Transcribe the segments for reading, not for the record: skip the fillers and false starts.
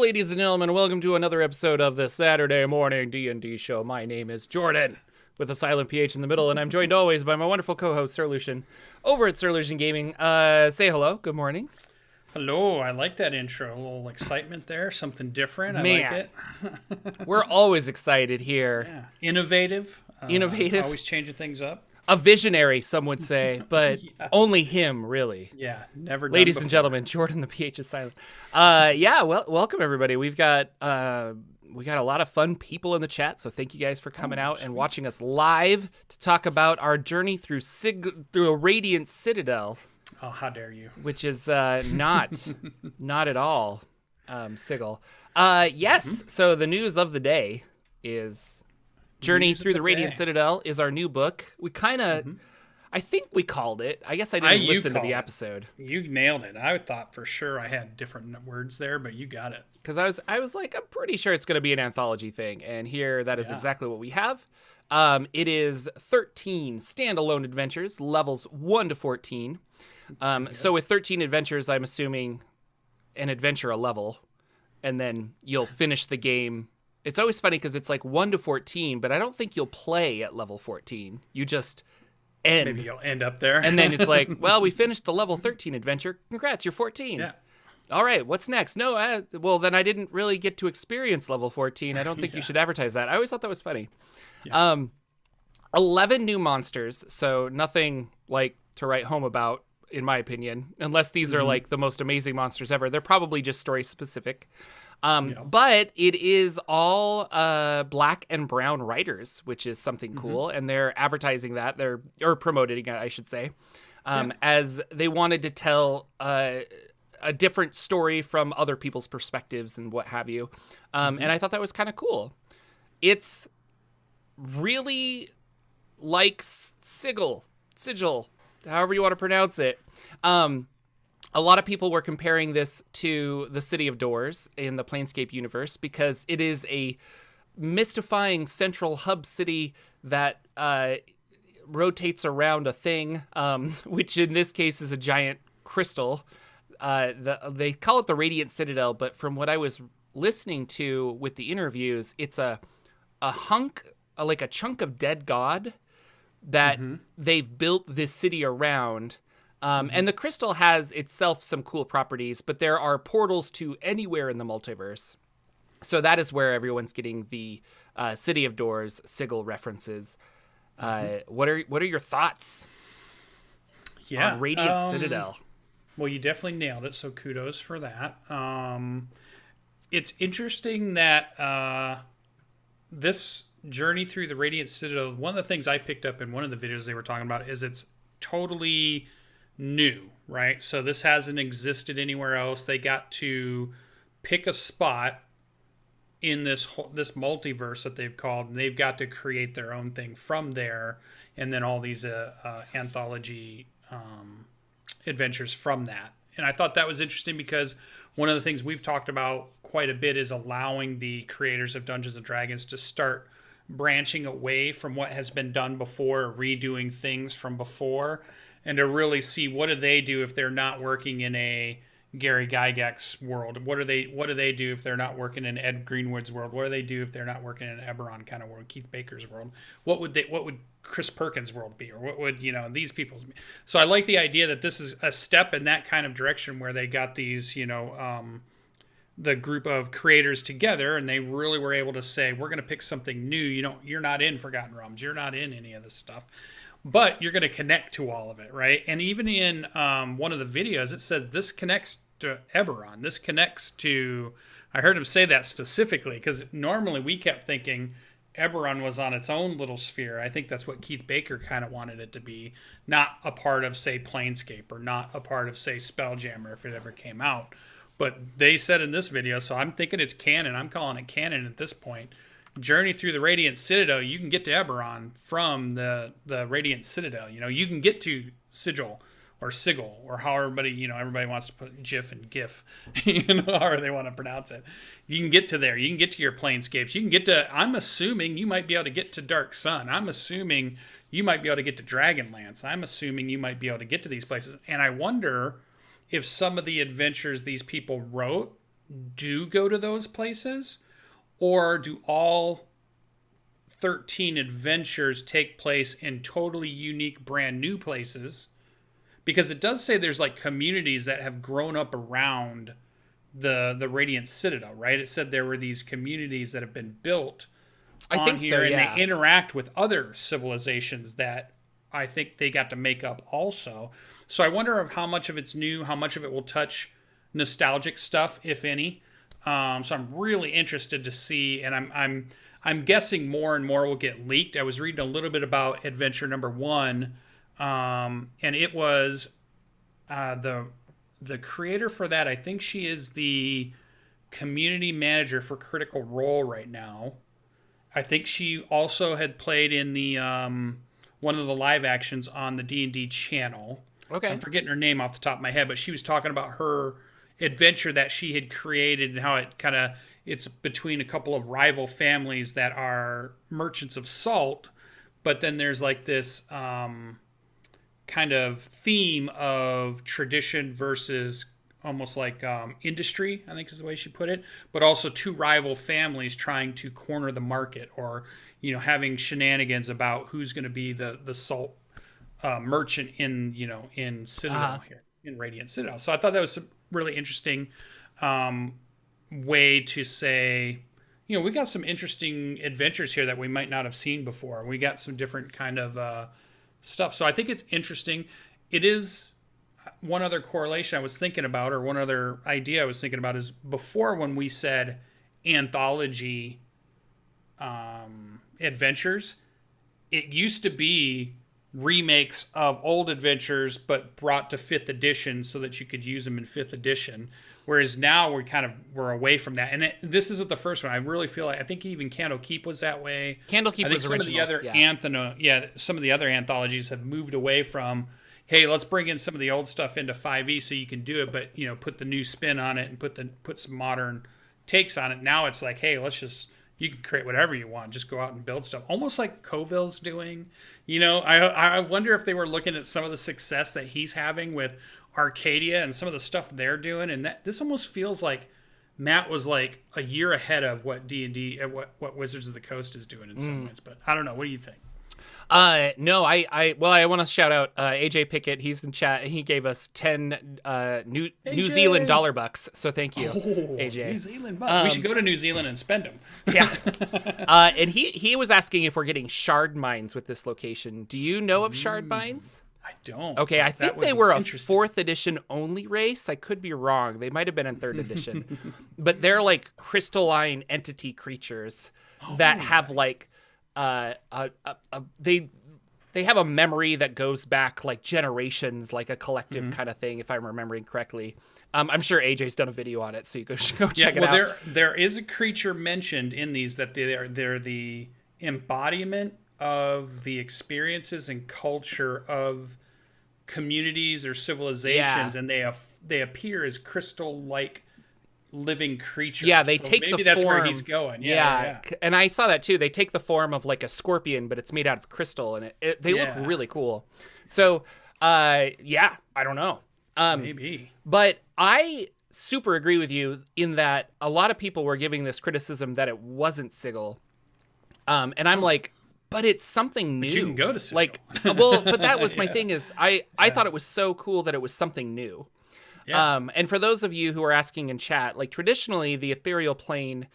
ladies and gentlemen. Welcome to another episode of the Saturday morning D&D show. My name is Jordan, with a silent PH in the middle, and I'm joined always by my wonderful co-host, Sir Lucian, over at Sir Lucian Gaming. Say hello. Good morning. Hello. I like that intro. A little excitement there. Something different. I Man, like it. We're always excited here. Yeah. Innovative. Innovative. Always changing things up. A visionary, some would say, but Yes. only him, really. Yeah. Never done Ladies and before. gentlemen, Jordan the PH is silent. Welcome everybody. We've got a lot of fun people in the chat, so thank you guys for coming out and watching us live to talk about our journey through a Radiant Citadel. Oh, how dare you. Which is not at all Sigil. Yes, so the news of the day is Journey Through the Radiant Citadel is our new book. We kind of, I think we called it. I guess I didn't listen to the episode. You nailed it. I thought for sure I had different words there, but you got it. Because I was like, I'm pretty sure it's going to be an anthology thing. And here, that is exactly what we have. It is 13 standalone adventures, levels 1 to 14. So with 13 adventures, I'm assuming an adventure a level, and then you'll finish the game. It's always funny because it's like 1 to 14, but I don't think you'll play at level 14. You just end. Maybe you'll end up there. And then it's like, well, we finished the level 13 adventure. Congrats, you're 14. Yeah. All right, what's next? No, well, then I didn't really get to experience level 14. I don't think you should advertise that. I always thought that was funny. Yeah. 11 new monsters, so nothing like to write home about, in my opinion, unless these are like the most amazing monsters ever. They're probably just story specific. But it is all black and brown writers, which is something cool, and they're advertising that, or promoting it, I should say, as they wanted to tell a different story from other people's perspectives and what have you. And I thought that was kind of cool. It's really like sigil, however you want to pronounce it. A lot of people were comparing this to the City of Doors in the Planescape universe because it is a mystifying central hub city that rotates around a thing, which in this case is a giant crystal. They call it the Radiant Citadel, but from what I was listening to with the interviews, it's a hunk, like a chunk of dead god that they've built this city around. And the crystal has itself some cool properties, but there are portals to anywhere in the multiverse. So that is where everyone's getting the City of Doors sigil references. What are your thoughts on Radiant Citadel? Well, you definitely nailed it, so kudos for that. It's interesting that this journey through the Radiant Citadel, one of the things I picked up in one of the videos they were talking about is it's totally new, right? So this hasn't existed anywhere else. They got to pick a spot in this multiverse that they've called, and they've got to create their own thing from there, and then all these anthology adventures from that. And I thought that was interesting because one of the things we've talked about quite a bit is allowing the creators of Dungeons and Dragons to start branching away from what has been done before, redoing things from before, and to really see what do they do if they're not working in a Gary Gygax world. What do they do if they're not working in Ed Greenwood's world? What do they do if they're not working in an Eberron kind of world, Keith Baker's world? What would Chris Perkins' world be, or what would these people's be? So I like the idea that this is a step in that kind of direction where they got these the group of creators together, and they really were able to say, we're going to pick something new. You're not in Forgotten Realms. You're not in any of this stuff, but you're going to connect to all of it, right? And even in one of the videos, it said this connects to Eberron. This connects to, I heard him say that specifically, because normally we kept thinking Eberron was on its own little sphere. I think that's what Keith Baker kind of wanted it to be, not a part of, say, Planescape, or not a part of, say, Spelljammer if it ever came out. But they said in this video, so I'm thinking it's canon. I'm calling it canon at this point. Journey through the Radiant Citadel, you can get to Eberron from the Radiant Citadel. You can get to Sigil or Sigil, or how everybody wants to put GIF and GIF, however they want to pronounce it. You can get to there. You can get to your planescapes. You can get to, I'm assuming you might be able to get to Dark Sun. I'm assuming you might be able to get to Dragonlance. I'm assuming you might be able to get to these places. And I wonder if some of the adventures these people wrote do go to those places, or do all 13 adventures take place in totally unique, brand new places? Because it does say there's like communities that have grown up around the Radiant Citadel, right? It said there were these communities that have been built I think here, so, and yeah. they interact with other civilizations that I think they got to make up also. So I wonder of how much of it's new, how much of it will touch nostalgic stuff, if any. So I'm really interested to see, and I'm guessing more and more will get leaked. I was reading a little bit about Adventure Number 1, and it was the creator for that. I think she is the community manager for Critical Role right now. I think she also had played in the one of the live actions on the D&D channel. Okay. I'm forgetting her name off the top of my head, but she was talking about her adventure that she had created and how it it's between a couple of rival families that are merchants of salt, but then there's like this kind of theme of tradition versus almost like industry, I think is the way she put it, but also two rival families trying to corner the market, or having shenanigans about who's going to be the salt merchant in Citadel here, in Radiant Citadel. So I thought that was a really interesting way to say, we got some interesting adventures here that we might not have seen before. We got some different kind of stuff. So I think it's interesting. It is one other correlation I was thinking about, or one other idea I was thinking about, is before, when we said anthology adventures, it used to be remakes of old adventures but brought to 5th edition so that you could use them in 5th edition, whereas now we're away from that. And this isn't the first one. I really feel like, I think even Candlekeep was that way. Candlekeep was original. Some of the other anthologies have moved away from, hey, let's bring in some of the old stuff into 5e so you can do it, but put the new spin on it and put some modern takes on it. Now it's like, hey, you can create whatever you want. Just go out and build stuff. Almost like Coville's doing. I wonder if they were looking at some of the success that he's having with Arcadia and some of the stuff they're doing. And this almost feels like Matt was like a year ahead of what D&D, what Wizards of the Coast is doing in some ways. But I don't know. What do you think? No, I want to shout out AJ Pickett. He's in chat. He gave us 10 New Zealand dollar bucks. So thank you, AJ. New Zealand bucks. We should go to New Zealand and spend them. Yeah. And he was asking if we're getting shard mines with this location. Do you know of shard mines? I don't. Okay, I think they were a 4th edition only race. I could be wrong. They might have been in 3rd edition. But they're like crystalline entity creatures that have like they have a memory that goes back like generations, like a collective kind of thing, if I'm remembering correctly. I'm sure AJ's done a video on it, so you go check it out. There is a creature mentioned in these that they're the embodiment of the experiences and culture of communities or civilizations, and they appear as crystal-like living creatures. Yeah, they take maybe the that's form. Where he's going. Yeah, and I saw that too. They take the form of like a scorpion, but it's made out of crystal, and they look really cool. So, I don't know. Maybe. But I super agree with you in that a lot of people were giving this criticism that it wasn't Sigil. And I'm like, but it's something new. But you can go to Sigil. Like, well, but that was my thing is I thought it was so cool that it was something new. Yeah. And for those of you who are asking in chat, like traditionally the ethereal plane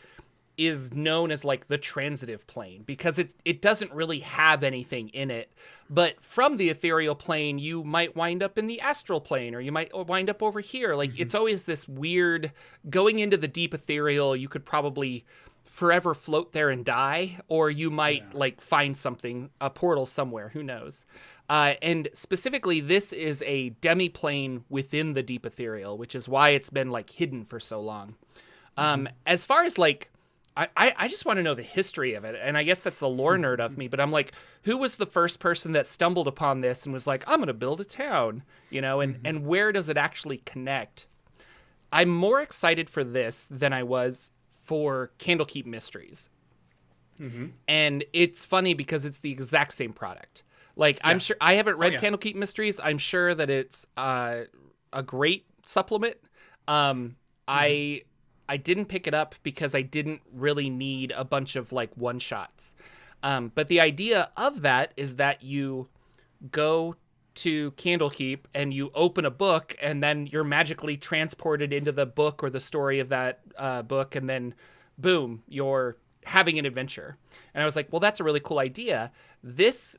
is known as like the transitive plane because it doesn't really have anything in it. But from the ethereal plane, you might wind up in the astral plane, or you might wind up over here. Like it's always this weird going into the deep ethereal. You could probably forever float there and die, or you might like find something, a portal somewhere, who knows. And specifically, this is a demi-plane within the deep ethereal, which is why it's been like hidden for so long. As far as like, I just want to know the history of it. And I guess that's the lore nerd of me, but I'm like, who was the first person that stumbled upon this and was like, I'm going to build a town, and where does it actually connect? I'm more excited for this than I was for Candlekeep Mysteries. And it's funny because it's the exact same product. Like, I'm sure I haven't read Candlekeep Mysteries. I'm sure that it's a great supplement. I I didn't pick it up because I didn't really need a bunch of like one shots. But the idea of that is that you go to Candlekeep and you open a book and then you're magically transported into the book or the story of that book. And then boom, you're having an adventure. And I was like, well, that's a really cool idea. This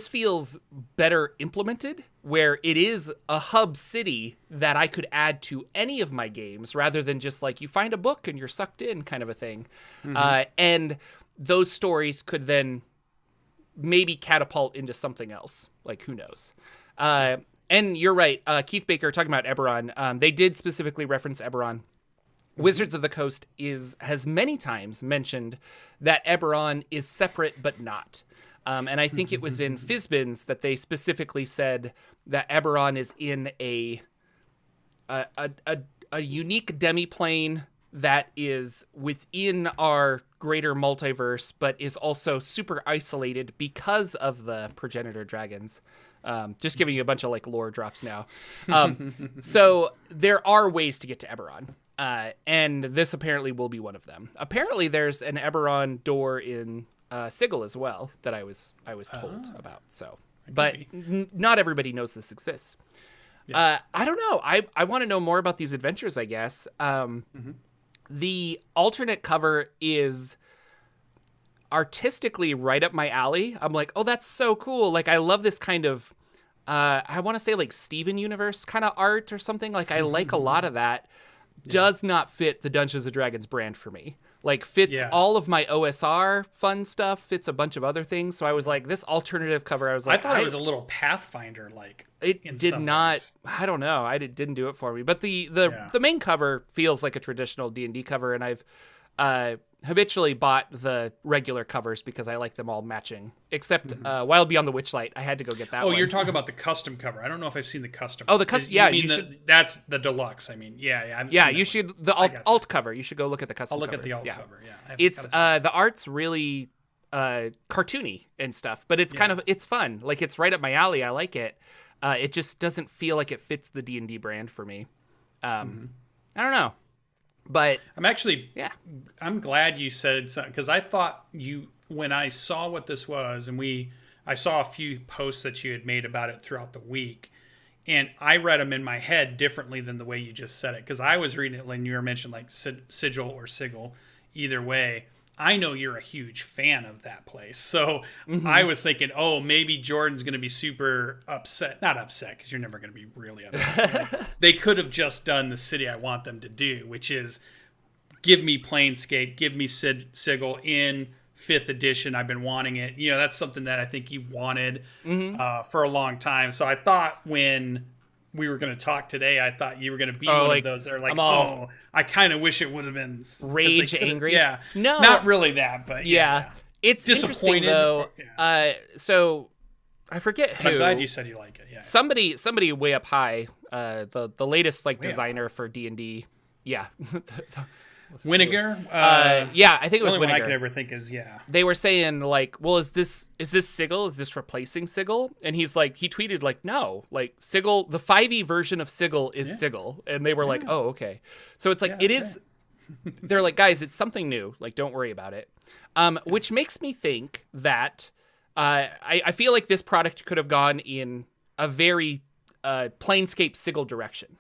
feels better implemented, where it is a hub city that I could add to any of my games rather than just like you find a book and you're sucked in kind of a thing. And those stories could then maybe catapult into something else. Like, who knows? And you're right. Keith Baker talking about Eberron. They did specifically reference Eberron. Wizards of the Coast has many times mentioned that Eberron is separate but not. And I think it was in Fizbin's that they specifically said that Eberron is in a unique demiplane that is within our greater multiverse, but is also super isolated because of the progenitor dragons. Just giving you a bunch of like lore drops now. So there are ways to get to Eberron. And this apparently will be one of them. Apparently there's an Eberron door in Sigil as well that I was told about. So, but not everybody knows this exists. Yeah. I don't know. I want to know more about these adventures, I guess. The alternate cover is artistically right up my alley. I'm like, oh, that's so cool. Like, I love this kind of, I want to say like Steven Universe kind of art or something. Like, I like a lot of that. Does not fit the Dungeons & Dragons brand for me. Like, fits all of my OSR fun stuff, fits a bunch of other things. So I was like, this alternative cover, I was like, I thought it was a little Pathfinder like. It did not ways. I don't know. Didn't do it for me. But the main cover feels like a traditional D&D cover, and I've habitually bought the regular covers because I like them all matching. Except Wild Beyond the Witchlight, I had to go get that one. Oh, you're talking about the custom cover. I don't know if I've seen the custom. Oh, the custom. Yeah, you should. That's the deluxe. I mean, yeah. You should the alt cover. You should go look at the custom. I'll look cover. at the alt cover. Yeah, it's the art's really cartoony and stuff, but it's it's fun. Like, it's right up my alley. I like it. It just doesn't feel like it fits the D&D brand for me. I don't know. But I'm glad you said something, because I thought when I saw what this was, and I saw a few posts that you had made about it throughout the week, and I read them in my head differently than the way you just said it, because I was reading it when you were mentioning like Sigil or Sigil, either way. I know you're a huge fan of that place. So I was thinking, oh, maybe Jordan's going to be super upset. Not upset, because you're never going to be really upset. Like, they could have just done the city I want them to do, which is give me Planescape, give me Sigil in 5th edition. I've been wanting it. You know, that's something that I think you wanted for a long time. So I thought when we were going to talk today, I thought you were going to be one of those that are like, I kind of wish it would have been rage angry. Yeah. No, not really that, but it's interesting though. So I forget who. I'm glad you said you like it. Yeah. Somebody way up high, the latest like designer for D&D. Yeah. Winnegar? I think it was the only Winnegar. one I can ever think is, They were saying like, well, is this Sigil? Is this replacing Sigil? And he tweeted like, no, like Sigil, the 5e version of Sigil is Sigil. And they were like, oh, okay. So it's like, it is, they're like, guys, it's something new. Like, don't worry about it. Which makes me think that I feel like this product could have gone in a very Planescape Sigil direction.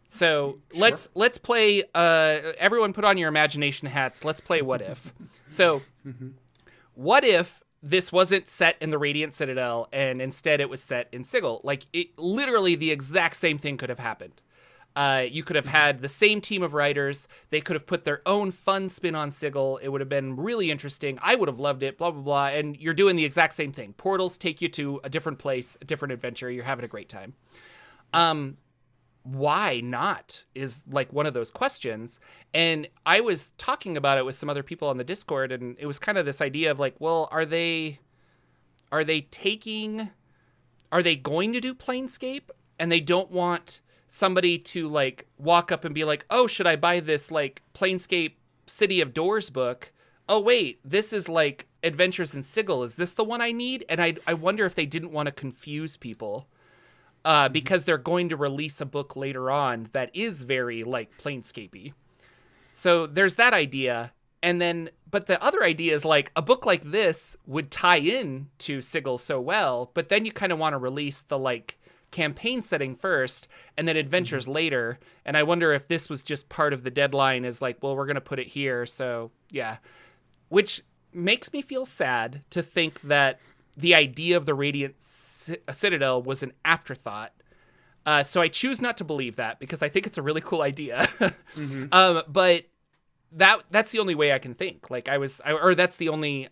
So let's play. Everyone, put on your imagination hats. Let's play What If. So, what if this wasn't set in the Radiant Citadel and instead it was set in Sigil? Like, literally the exact same thing could have happened. You could have had the same team of writers. They could have put their own fun spin on Sigil. It would have been really interesting. I would have loved it. Blah blah blah. And you're doing the exact same thing. Portals take you to a different place, a different adventure. You're having a great time. Why not is like one of those questions. And I was talking about it with some other people on the Discord, and it was kind of this idea of like, well, are they going to do Planescape and they don't want somebody to like walk up and be like, oh, should I buy this like Planescape City of Doors book? Oh, wait, this is like Adventures in Sigil. Is this the one I need? And I wonder if they didn't want to confuse people. Because they're going to release a book later on that is very like Planescape-y. So there's that idea. And then, but the other idea is like a book like this would tie in to Sigil so well, but then you kind of want to release the like campaign setting first and then adventures later. And I wonder if this was just part of the deadline is like, well, we're going to put it here. So yeah, which makes me feel sad to think that the idea of the Radiant Citadel was an afterthought. So I choose not to believe that because I think it's a really cool idea. But that's the only way I can think. Like or that's the only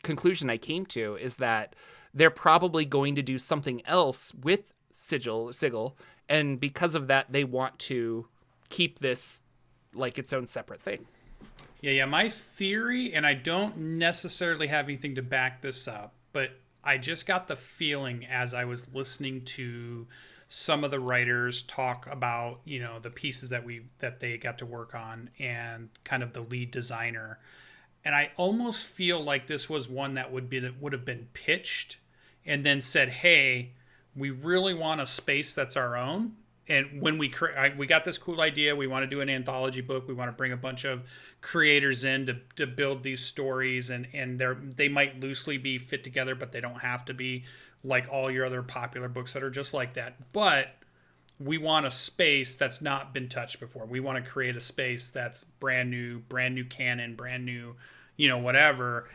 conclusion I came to is that they're probably going to do something else with Sigil, and because of that, they want to keep this like its own separate thing. Yeah. My theory, and I don't necessarily have anything to back this up, but I just got the feeling as I was listening to some of the writers talk about, you know, the pieces that they got to work on and kind of the lead designer. And I almost feel like this was one that would have been pitched and then said, hey, we really want a space that's our own. And when we got this cool idea, we want to do an anthology book. We want to bring a bunch of creators in to build these stories, and they might loosely be fit together, but they don't have to be like all your other popular books that are just like that. But we want a space that's not been touched before. We want to create a space that's brand new canon, brand new, you know, whatever.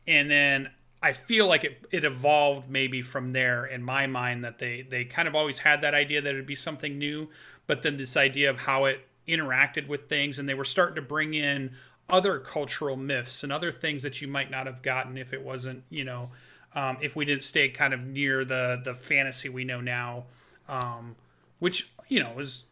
And then I feel like it evolved maybe from there in my mind, that they kind of always had that idea that it'd be something new, but then this idea of how it interacted with things, and they were starting to bring in other cultural myths and other things that you might not have gotten if it wasn't, you know, if we didn't stay kind of near the fantasy we know now, which, you know, is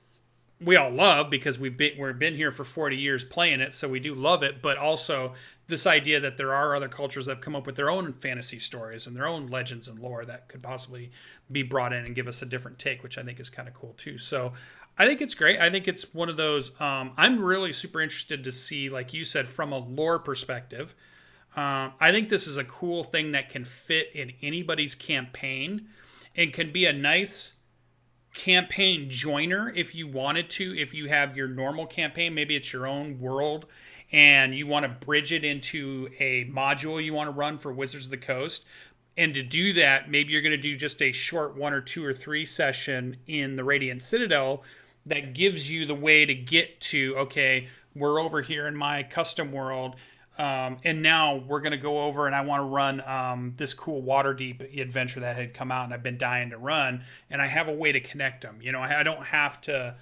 we all love because we've been here for 40 years playing it, so we do love it. But also this idea that there are other cultures that have come up with their own fantasy stories and their own legends and lore that could possibly be brought in and give us a different take, which I think is kind of cool too. So I think it's great. I think it's one of those, I'm really super interested to see, like you said, from a lore perspective. I think this is a cool thing that can fit in anybody's campaign and can be a nice campaign joiner if you wanted to. If you have your normal campaign, maybe it's your own world and you want to bridge it into a module you want to run for Wizards of the Coast. And to do that, maybe you're going to do just a short 1 or 2 or 3 session in the Radiant Citadel that gives you the way to get to, okay, we're over here in my custom world, and now we're going to go over and I want to run this cool Waterdeep adventure that had come out and I've been dying to run, and I have a way to connect them. You know, I don't have to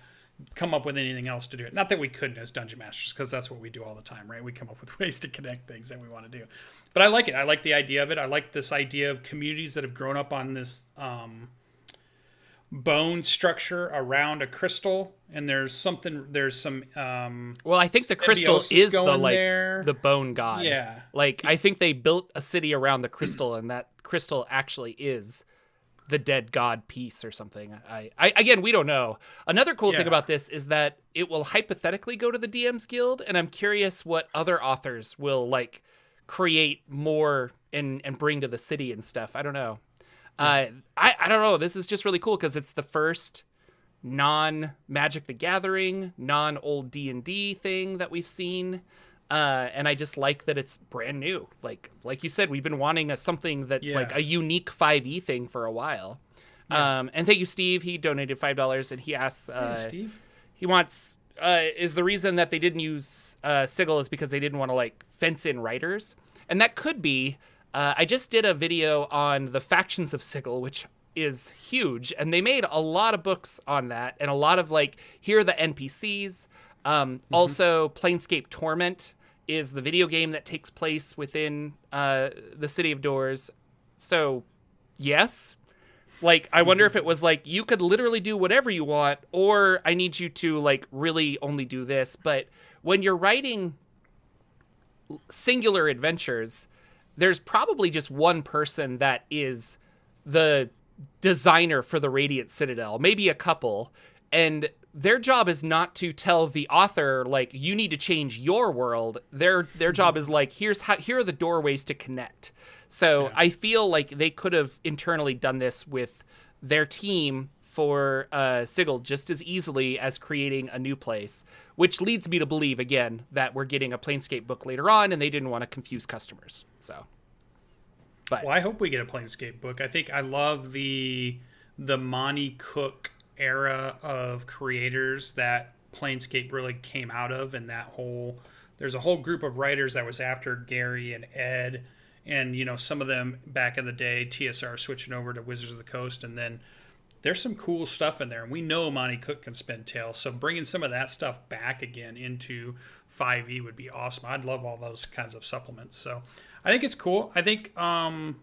come up with anything else to do it. Not that we couldn't as Dungeon Masters, because that's what we do all the time, right? We come up with ways to connect things that we want to do. But I like it. I like the idea of it. I like this idea of communities that have grown up on this bone structure around a crystal, and there's some well, I think the crystal is the bone god. Yeah, like I think they built a city around the crystal, and that crystal actually is the dead god piece or something. I again, we don't know. Another cool thing about this is that it will hypothetically go to the DM's Guild, and I'm curious what other authors will like create more and bring to the city and stuff. I don't know. I don't know. This is just really cool because it's the first non-Magic the Gathering, non-old D&D thing that we've seen. And I just like that it's brand new. Like you said, we've been wanting something that's like a unique 5e thing for a while. Yeah. And thank you, Steve. He donated $5 and he asks, hey, Steve. He wants, is the reason that they didn't use Sigil is because they didn't want to like fence in writers. And that could be, I just did a video on the factions of Sigil, which is huge. And they made a lot of books on that and a lot of like, here are the NPCs. Also, Planescape Torment is the video game that takes place within the City of Doors. So, yes. Like, I wonder if it was like, you could literally do whatever you want, or I need you to, like, really only do this. But when you're writing singular adventures, there's probably just one person that is the designer for the Radiant Citadel, maybe a couple, and their job is not to tell the author, like, you need to change your world. Their job is like, here are the doorways to connect. So I feel like they could have internally done this with their team, for Sigil just as easily as creating a new place, which leads me to believe, again, that we're getting a Planescape book later on, and they didn't want to confuse customers. So, but well, I hope we get a Planescape book. I think I love the Monty Cook era of creators that Planescape really came out of, and there's a whole group of writers that was after Gary and Ed, and some of them back in the day, TSR switching over to Wizards of the Coast, and then there's some cool stuff in there, and we know Monty Cook can spin tails, so bringing some of that stuff back again into 5e would be awesome. I'd love all those kinds of supplements, so I think it's cool. I think 11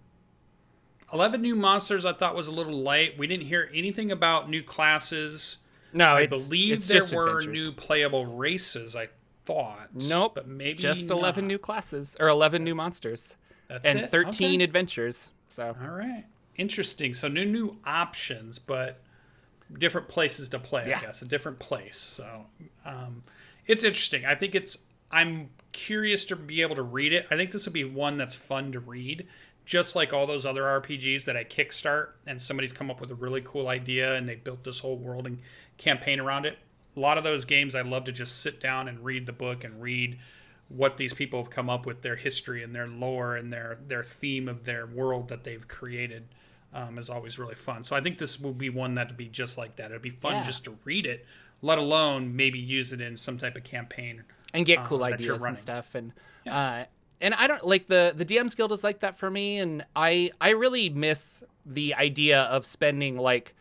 new monsters I thought was a little light. We didn't hear anything about new classes. No, I believe there were adventures. new playable races, I thought. Nope, but maybe just not. 11 new classes, or 11 new monsters. That's and it? 13 Okay. adventures. So All right. Interesting. So new options, but different places to play, I guess. A different place. So it's interesting. I think I'm curious to be able to read it. I think this would be one that's fun to read, just like all those other RPGs that I kickstart and somebody's come up with a really cool idea and they built this whole world and campaign around it. A lot of those games I love to just sit down and read the book and read what these people have come up with, their history and their lore and their theme of their world that they've created. Is always really fun. So I think this will be one that would be just like that. It'd be fun just to read it, let alone maybe use it in some type of campaign and get cool ideas and stuff. And and I don't like the DMs Guild is like that for me. And I really miss the idea of spending like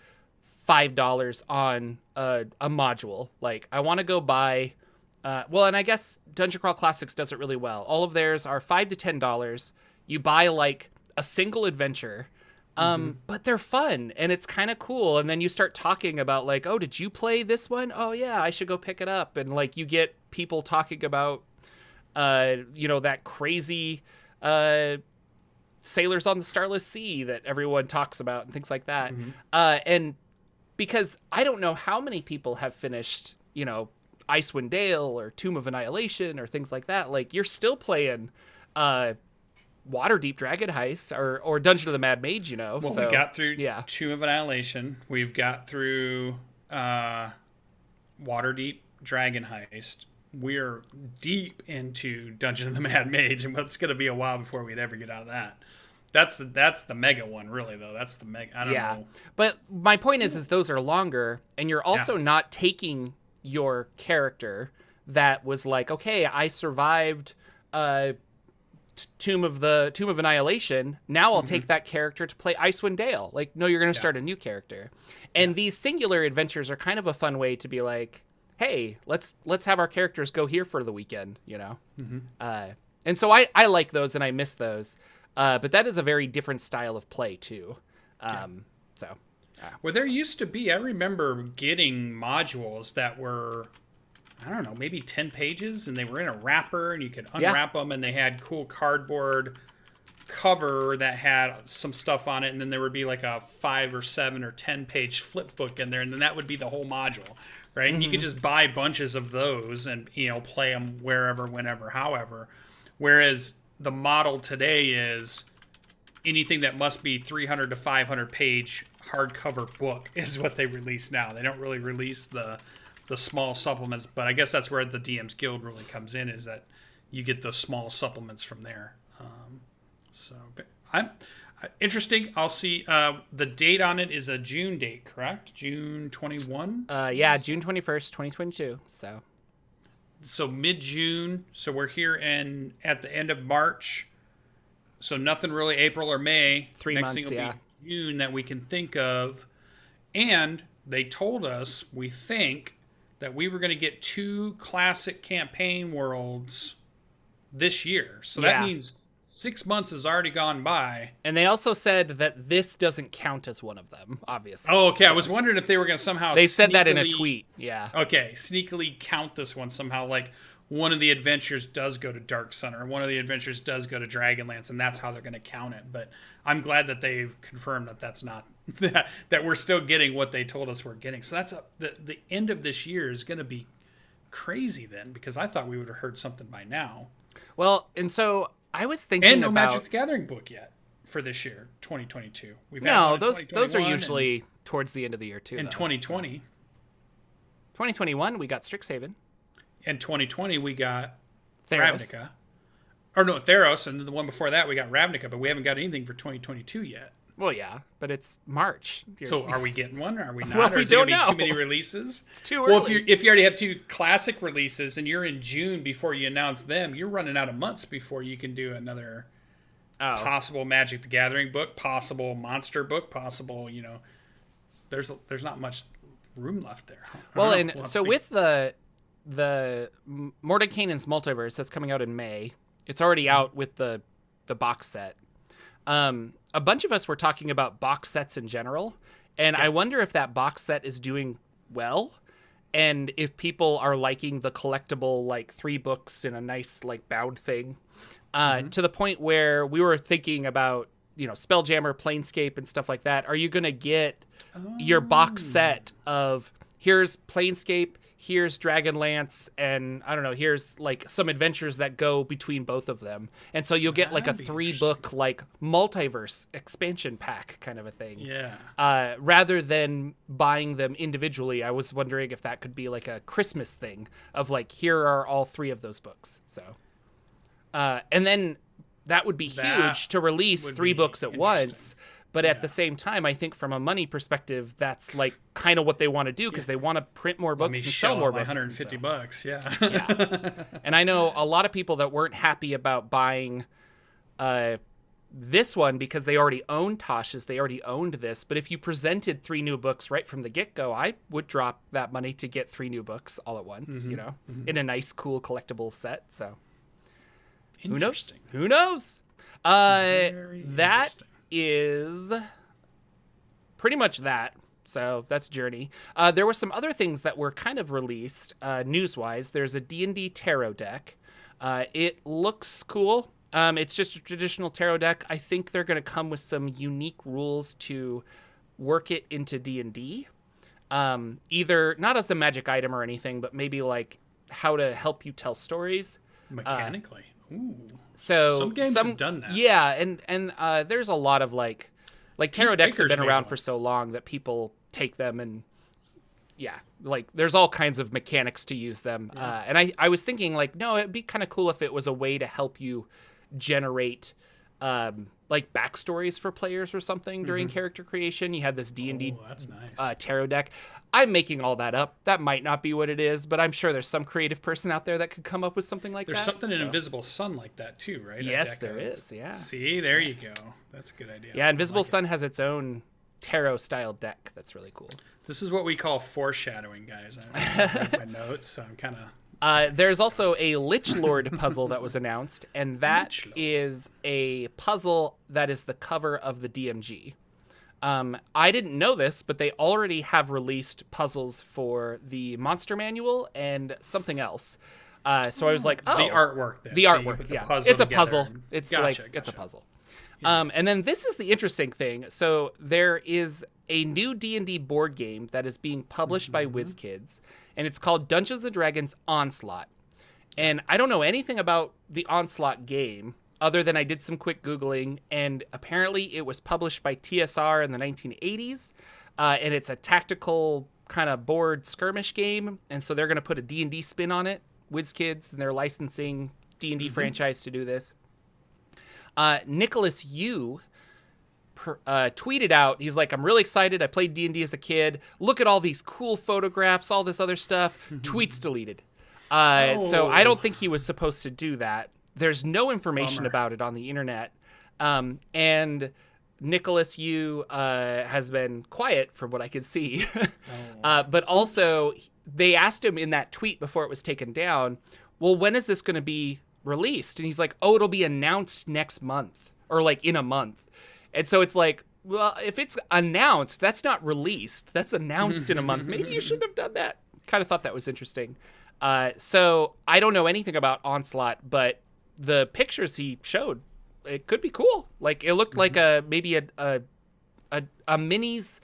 $5 on a module. Like I want to go buy. And I guess Dungeon Crawl Classics does it really well. All of theirs are $5 to $10. You buy like a single adventure. But they're fun and it's kind of cool. And then you start talking about like, oh, did you play this one? Oh yeah, I should go pick it up. And like, you get people talking about, that crazy, Sailors on the Starless Sea that everyone talks about and things like that. And because I don't know how many people have finished, Icewind Dale or Tomb of Annihilation or things like that. Like you're still playing, Waterdeep Dragon Heist or Dungeon of the Mad Mage, Well, so we got through Tomb of Annihilation. We've got through Waterdeep Dragon Heist. We're deep into Dungeon of the Mad Mage, and it's going to be a while before we'd ever get out of that. That's the mega one, really, though. That's the mega. I don't know. But my point is those are longer, and you're also not taking your character that was like, okay, I survived Tomb of Annihilation. Now I'll take that character to play Icewind Dale. Like, no, you're going to start a new character. And these singular adventures are kind of a fun way to be like, hey, let's have our characters go here for the weekend, and so I like those and I miss those. But that is a very different style of play too. Well, there used to be, I remember getting modules that were, I don't know, maybe 10 pages, and they were in a wrapper, and you could unwrap them, and they had cool cardboard cover that had some stuff on it, and then there would be like a 5 or 7 or 10 page flip book in there, and then that would be the whole module, right? And you could just buy bunches of those and, play them wherever, whenever, however. Whereas the model today is anything that must be 300 to 500 page hardcover book is what they release now. They don't really release the small supplements, but I guess that's where the DMs Guild really comes in, is that you get those small supplements from there. I'm interesting. I'll see. The date on it is a June date, correct? June 21? June 21st, 2022. So mid-June. So we're here at the end of March. So nothing really April or May. 3 Next months, thing will be June that we can think of. And they told us, we think, that we were going to get 2 classic campaign worlds this year. So that means 6 months has already gone by. And they also said that this doesn't count as one of them, obviously. Oh, okay. So I was wondering if they were going to somehow They said that in a tweet, Okay, sneakily count this one somehow, like one of the adventures does go to Dark Sun, or one of the adventures does go to Dragonlance, and that's how they're going to count it. But I'm glad that they've confirmed that that's not that we're still getting what they told us we're getting. So that's the end of this year is going to be crazy then, because I thought we would have heard something by now. Well, and so I was thinking and no Magic the Gathering book yet for this year, 2022. We've had No, one in those are 2021 usually towards the end of the year too. in though. 2020. 2021, we got Strixhaven. In 2020, we got Theros. Ravnica. Or no, Theros, and the one before that, we got Ravnica, but we haven't got anything for 2022 yet. Well, yeah, but it's March. So are we getting one, or are we not? Well, or we is it going don't to be know. too many releases? It's too early. Well, if you already have 2 classic releases and you're in June before you announce them, you're running out of months before you can do another possible Magic the Gathering book, possible monster book, possible, there's not much room left there. Well, and so with the Mordenkainen's Multiverse that's coming out in May, it's already out with the box set. A bunch of us were talking about box sets in general, and I wonder if that box set is doing well, and if people are liking the collectible, like 3 books in a nice, like, bound thing, to the point where we were thinking about, Spelljammer, Planescape, and stuff like that. Are you going to get your box set of, here's Planescape, here's Dragonlance, and I don't know, here's like some adventures that go between both of them. And so you'll get like a 3-book like multiverse expansion pack kind of a thing. Yeah. Rather than buying them individually, I was wondering if that could be like a Christmas thing of like, here are all 3 of those books. So, and then that would be huge to release 3 books at once. But at the same time, I think from a money perspective, that's like kind of what they want to do because they want to print more books and sell more books. $150, yeah. And I know a lot of people that weren't happy about buying this one because they already owned Tasha's, they already owned this. But if you presented 3 new books right from the get-go, I would drop that money to get 3 new books all at once, in a nice, cool collectible set. So who knows? Who knows? That is pretty much that. So that's Journey. There were some other things that were kind of released news-wise. There's a D&D Tarot deck. It looks cool. It's just a traditional tarot deck. I think they're going to come with some unique rules to work it into D&D. Either not as a magic item or anything, but maybe like how to help you tell stories. Mechanically. Ooh. So some games have done that. Yeah, and there's a lot of like tarot decks have been around for so long that people take them and like there's all kinds of mechanics to use them. Yeah. And I was thinking like, no, it'd be kind of cool if it was a way to help you generate like backstories for players or something during character creation. You had this D&D that's nice. Tarot deck. I'm making all that up. That might not be what it is, but I'm sure there's some creative person out there that could come up with something like there's that. There's something in Invisible Sun like that too, right? Yes, there is. Yeah. See, there you go. That's a good idea. Yeah, Invisible Sun has its own tarot style deck. That's really cool. This is what we call foreshadowing, guys. I read my notes, so I'm kind of... there's also a Lich Lord puzzle that was announced, and that is a puzzle that is the cover of the DMG. I didn't know this, but they already have released puzzles for the Monster Manual and something else. So I was like, oh. The artwork. Then. The artwork, yeah. It's a puzzle. It's gotcha. It's a puzzle. Yeah. And then this is the interesting thing. So there is a new D&D board game that is being published by WizKids, and it's called Dungeons & Dragons Onslaught. And I don't know anything about the Onslaught game, other than I did some quick Googling, and apparently it was published by TSR in the 1980s, and it's a tactical kind of board skirmish game, and so they're going to put a D&D spin on it, WizKids, and they're licensing D&D franchise to do this. Nicholas Yu tweeted out, he's like, I'm really excited. I played D&D as a kid. Look at all these cool photographs, all this other stuff. Tweets deleted. So I don't think he was supposed to do that. There's no information about it on the internet. And Nicholas Yu has been quiet from what I can see. But also, they asked him in that tweet before it was taken down, well, when is this going to be released? And he's like, oh, it'll be announced next month or like in a month. And so it's like, well, if it's announced, that's not released. That's announced in a month. Maybe you shouldn't have done that. Kind of thought that was interesting. So I don't know anything about Onslaught, but the pictures he showed, it could be cool. Like it looked like maybe a minis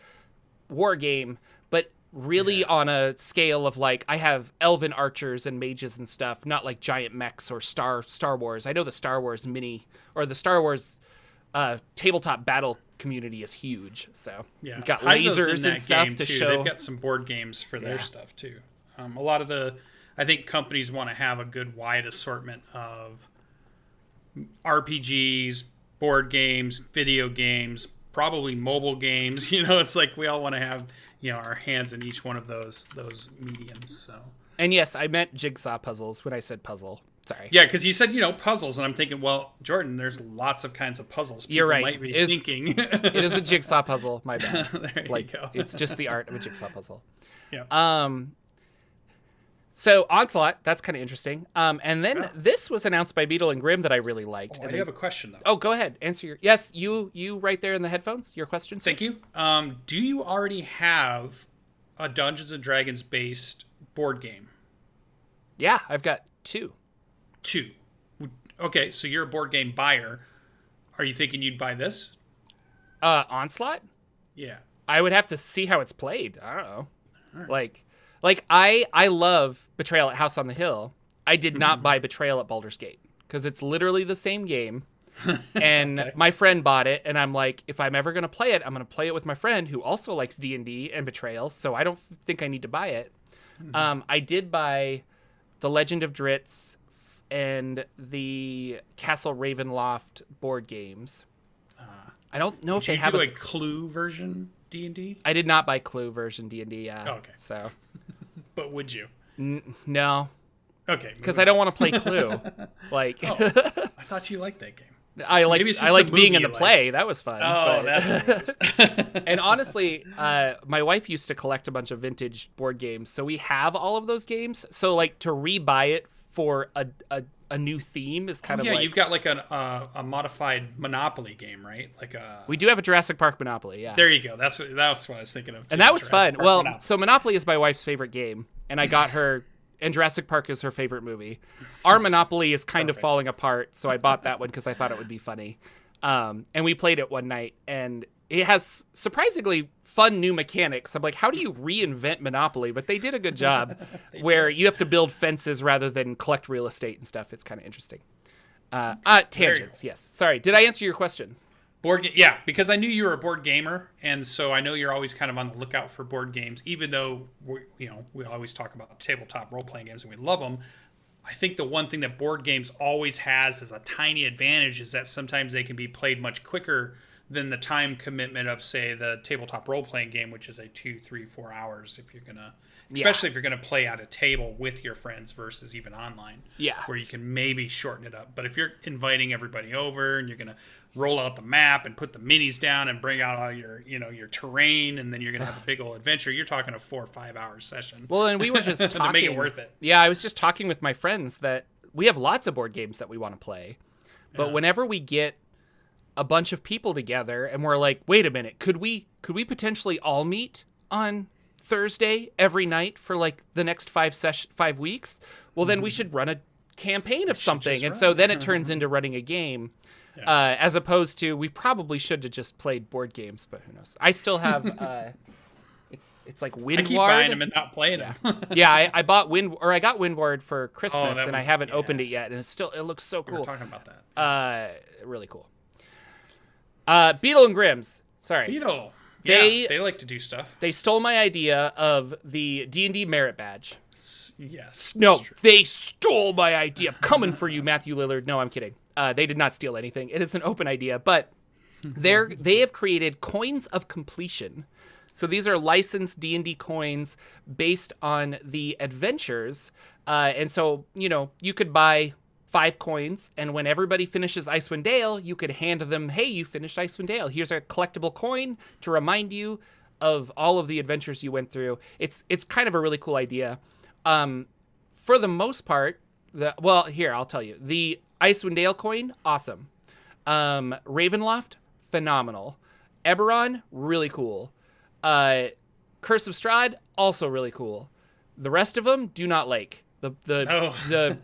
war game, but really on a scale of like, I have elven archers and mages and stuff, not like giant mechs or Star Wars. I know the Star Wars mini or the Star Wars tabletop battle community is huge. So yeah, we've got Paizo's in lasers that and stuff game, to too. show. They've got some board games for their stuff too. A lot of I think companies want to have a good wide assortment of RPGs, board games, video games, probably mobile games. It's like we all want to have our hands in each one of those mediums. So. And yes, I meant jigsaw puzzles when I said puzzle. Sorry. Yeah, because you said puzzles, and I'm thinking, well, Jordan, there's lots of kinds of puzzles. People You're right. Might be thinking it is a jigsaw puzzle. My bad. There you go. It's just the art of a jigsaw puzzle. Yeah. So Onslaught, that's kind of interesting. And then this was announced by Beadle and Grim that I really liked. I do have a question though. Oh, go ahead. Answer your. Yes, you right there in the headphones. Your question. Thank you. Do you already have a Dungeons and Dragons based board game? Yeah, I've got 2. 2. Okay, so you're a board game buyer. Are you thinking you'd buy this? Onslaught? Yeah. I would have to see how it's played. I don't know. Right. Like I love Betrayal at House on the Hill. I did not buy Betrayal at Baldur's Gate because it's literally the same game. And my friend bought it, and I'm like, if I'm ever going to play it, I'm going to play it with my friend who also likes D&D and Betrayal, so I don't think I need to buy it. I did buy The Legend of Dritz and the Castle Ravenloft board games. I don't know if they have a Clue version D&D. I did not buy Clue version D&D. Yeah. Oh, okay. So. But would you? No. Okay. Because I don't want to play Clue. Like. I thought you liked that game. I liked being in the play. That was fun. Oh, that's what it is. And honestly, my wife used to collect a bunch of vintage board games, so we have all of those games. So like to rebuy it for a new theme is kind of like... you've got like a modified Monopoly game, right? We do have a Jurassic Park Monopoly, yeah. There you go. That's what I was thinking of, too. And that was fun. Well, Monopoly. So Monopoly is my wife's favorite game, and I got her... And Jurassic Park is her favorite movie. Our Monopoly is kind of falling apart, so I bought that one because I thought it would be funny. And we played it one night, and it has surprisingly fun new mechanics. I'm like, how do you reinvent Monopoly? But they did a good job where you have to build fences rather than collect real estate and stuff. It's kind of interesting. Tangents, yes. Sorry, did I answer your question? Yeah, because I knew you were a board gamer, and so I know you're always kind of on the lookout for board games, even though we always talk about tabletop role-playing games and we love them. I think the one thing that board games always has as a tiny advantage is that sometimes they can be played much quicker than the time commitment of, say, the tabletop role-playing game, which is a 2, 3, 4 hours if you're gonna, especially if you're gonna play at a table with your friends versus even online. Yeah, where you can maybe shorten it up. But if you're inviting everybody over and you're gonna roll out the map and put the minis down and bring out all your terrain, and then you're gonna have a big old adventure, you're talking a 4 or 5 hour session. Well, and we were just talking to make it worth it. Yeah, I was just talking with my friends that we have lots of board games that we want to play, but whenever we get a bunch of people together and we're like, wait a minute, could we potentially all meet on Thursday every night for like the next 5 weeks? Well, then we should run a campaign of something. And so then it turns into running a game, as opposed to, we probably should have just played board games, but who knows? I still have, it's like Windward. I keep buying them and not playing them. Yeah, I got Windward for Christmas and I haven't opened it yet. And it looks so cool. We were talking about that. Really cool. Beadle and Grimm's. Sorry. Beadle. They like to do stuff. They stole my idea of the D&D merit badge. Yes. No, they stole my idea. I'm coming for you, Matthew Lillard. No, I'm kidding. They did not steal anything. It is an open idea, but they have created coins of completion. So these are licensed D&D coins based on the adventures. And so, you could buy 5 coins, and when everybody finishes Icewind Dale, you could hand them, hey, you finished Icewind Dale. Here's a collectible coin to remind you of all of the adventures you went through. It's kind of a really cool idea. For the most part, here, I'll tell you. The Icewind Dale coin, awesome. Ravenloft, phenomenal. Eberron, really cool. Curse of Strahd, also really cool. The rest of them, do not like. The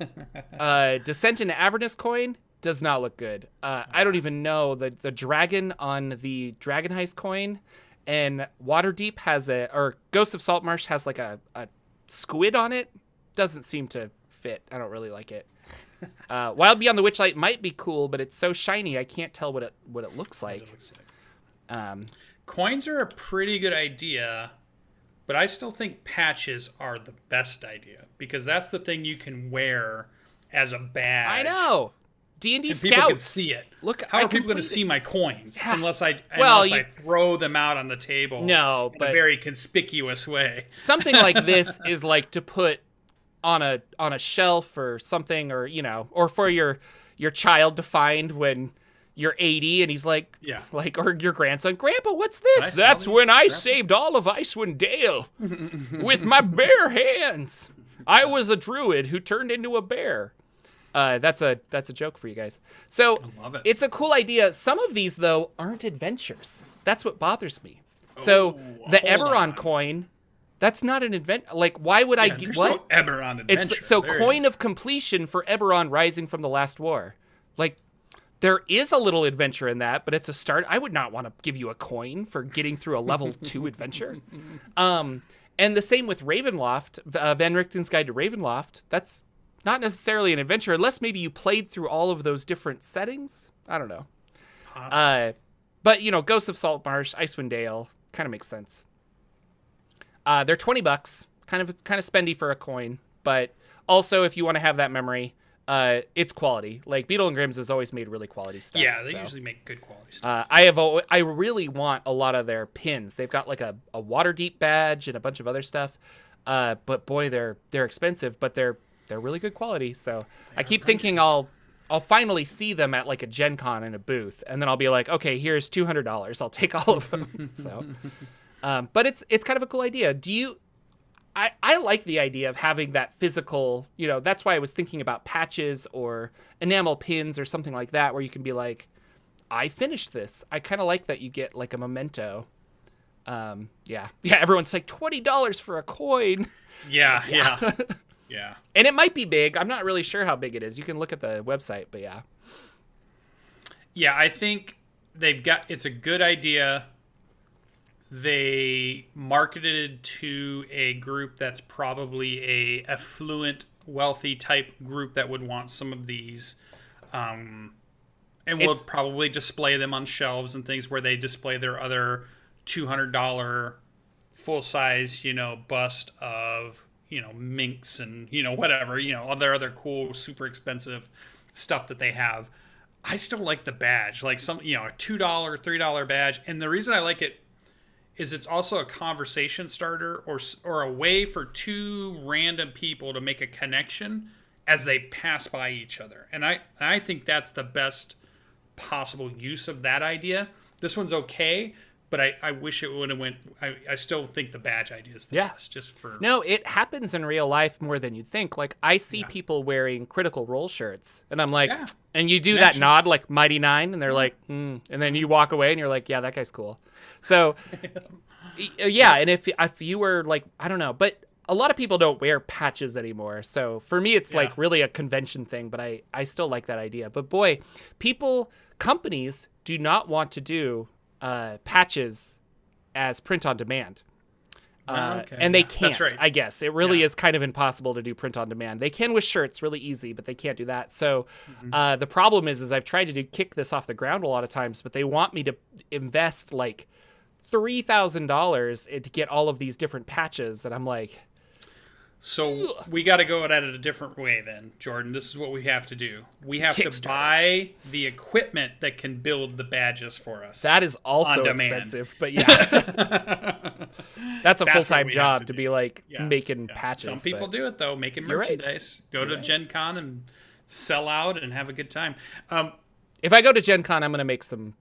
Descent into Avernus coin does not look good. I don't even know the dragon on the Dragon Heist coin, and Waterdeep or Ghost of Saltmarsh has like a squid on it. Doesn't seem to fit. I don't really like it. Wild Beyond the Witchlight might be cool, but it's so shiny I can't tell what it looks like. Coins are a pretty good idea, but I still think patches are the best idea because that's the thing you can wear as a badge. I know. D&D Scouts. People can see it. Look, how are people going to see my coins unless I throw them out on the table? No, in a very conspicuous way. Something like this is like to put on a shelf or something, or or for your child to find when you're 80 and he's like, or your grandson, Grandpa, what's this? That's when I saved all of Icewind Dale with my bare hands. I was a druid who turned into a bear. That's a joke for you guys. So I love it. It's a cool idea. Some of these though aren't adventures. That's what bothers me. So the Eberron coin, that's not an adventure. Like, why would I get what? No Eberron adventure. It's so coin of completion for Eberron Rising from the Last War. Like, there is a little adventure in that, but it's a start. I would not want to give you a coin for getting through a level 2 adventure. And the same with Ravenloft, Van Richten's Guide to Ravenloft. That's not necessarily an adventure, unless maybe you played through all of those different settings. I don't know. But, Ghosts of Saltmarsh, Icewind Dale, kind of makes sense. They're $20, kind of spendy for a coin, but also if you want to have that memory, it's quality. Like Beadle and Grimm's has always made really quality stuff. Yeah, they usually make good quality stuff. I really want a lot of their pins. They've got like a Waterdeep badge and a bunch of other stuff. But boy, they're expensive, but they're really good quality. So I keep thinking I'll finally see them at like a Gen Con in a booth, and then I'll be like, okay, here's $200. I'll take all of them. So, but it's kind of a cool idea. I like the idea of having that physical, that's why I was thinking about patches or enamel pins or something like that, where you can be like, I finished this. I kind of like that you get like a memento. Yeah. Everyone's like $20 for a coin. Yeah. And it might be big. I'm not really sure how big it is. You can look at the website, but yeah. Yeah, I think it's a good idea. They marketed to a group that's probably a affluent, wealthy type group that would want some of these. And we'll probably display them on shelves and things where they display their other $200 full-size, bust of, minks and, whatever, all their other cool, super expensive stuff that they have. I still like the badge, like some, a $2, $3 badge. And the reason I like it is it's also a conversation starter or a way for two random people to make a connection as they pass by each other. And I think that's the best possible use of that idea. This one's okay, but I wish it would have went. I still think the badge idea is the best. Just for no, it happens in real life more than you'd think. Like I see people wearing Critical Role shirts, and I'm like, and you do that nod like Mighty Nine, and they're like, and then you walk away, and you're like, yeah, that guy's cool. So, and if you were like, I don't know, but a lot of people don't wear patches anymore. So for me, it's like really a convention thing, but I still like that idea. But boy, companies do not want to do patches as print on demand. And they can't, that's right. I guess. It really is kind of impossible to do print on demand. They can with shirts really easy, but they can't do that. So the problem is I've tried to kick this off the ground a lot of times, but they want me to invest like $3,000 to get all of these different patches. And I'm like... So we got to go at it a different way then, Jordan. This is what we have to do. We have to buy the equipment that can build the badges for us. That is also expensive, but that's a full-time job to be like making patches. Some people do it though, making merchandise. Right. Go to Gen Con and sell out and have a good time. If I go to Gen Con, I'm going to make some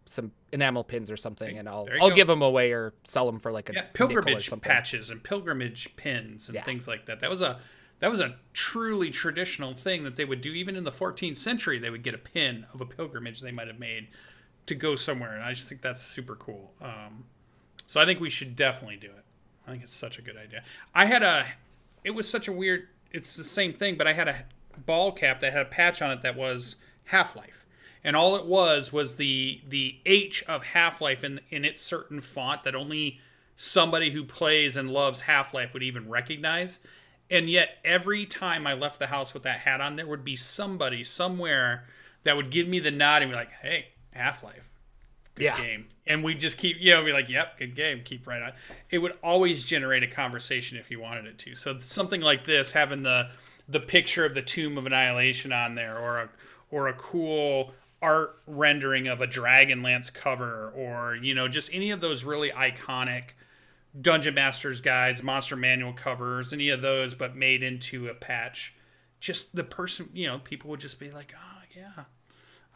enamel pins or something, and I'll give them away or sell them for like a pilgrimage patches and pilgrimage pins and things like that. That was a truly traditional thing that they would do. Even in the 14th century, they would get a pin of a pilgrimage they might have made to go somewhere, and I just think that's super cool. So I think we should definitely do it. I think it's such a good idea. It was such a weird, it's the same thing, but I had a ball cap that had a patch on it that was Half-Life. And all it was the H of Half-Life in its certain font that only somebody who plays and loves Half-Life would even recognize. And yet every time I left the house with that hat on, there would be somebody somewhere that would give me the nod and be like, hey, Half-Life, good game. And we just keep, be like, yep, good game, keep right on. It would always generate a conversation if you wanted it to. So something like this, having the picture of the Tomb of Annihilation on there, or a cool art rendering of a Dragonlance cover, or, just any of those really iconic Dungeon Master's guides, Monster Manual covers, any of those, but made into a patch. Just the person, people would just be like, oh, yeah,